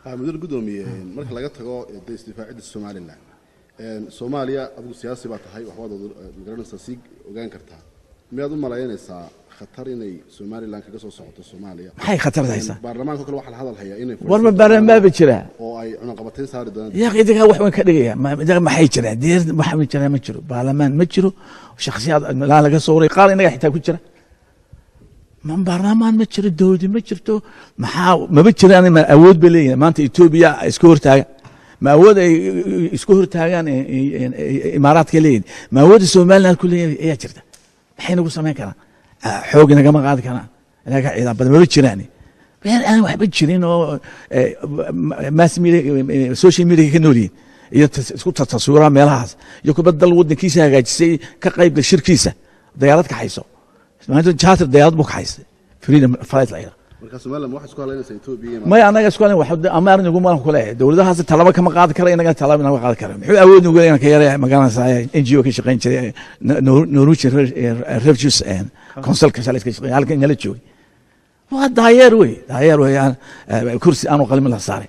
مدير قدومي مركز لقيت تجا استدفاع الصومالي لنا Soomaaliya adigu siyaasi baa tahay wax wada garanaysa siig ogaan kartaa miyaad u malaynaysaa khatar inay Soomaaliland kaga soo socoto Soomaaliya maxay khatar haysaa baarlamaanka kale waxa la hadal hayaa inay warba baarlamaan ba jira oo ay cunaqabateyn saari doonaan yaa qidiga wax weyn ka dhigaya maxay jiraan deer waxa weyn jira ma jiro baarlamaan ma jiro shakhsiyaad la laga soo waray qaar inaga xitaa ku jira man baarlamaan ma jiro dawlad ma jirto maxaa ma jiraan ma awood ba leeyahay maanta Itoobiya isku hortaaga ما أود يسكور تاجان إمارات كلين ما أود السومالنا كلين إيه جرده الحين أقول سمين كنا حوجنا كمان قاعد كنا أنا إذا بدنا بتشراني أنا واحد بتشرين أو ماس ميديا سوشيال ميديا كنورين إذا تسقط تصويرها ملاحظ يكون بدل ودنا كيسة قاعد تسي كقريب للشركة كيسة ديارات كحيسو ما أنت شاطر ديارات بوك حيس فريدة فلايت العيلة Soomaaliland wax isku haleynaysa Itoobiya ما anaga isku haleyn waxa amaarna ugu maran kule dawladahaas talaba kama qaad kara inaga talaba inaga qaad kara wuxuu awood ugu leeyahay ka yaray magaalada NGO ka shaqeyn jiray Norwich Refugees and Council ka shaqeyn halkan inala joogay waa daayeer way kursi aanu qalin la saaray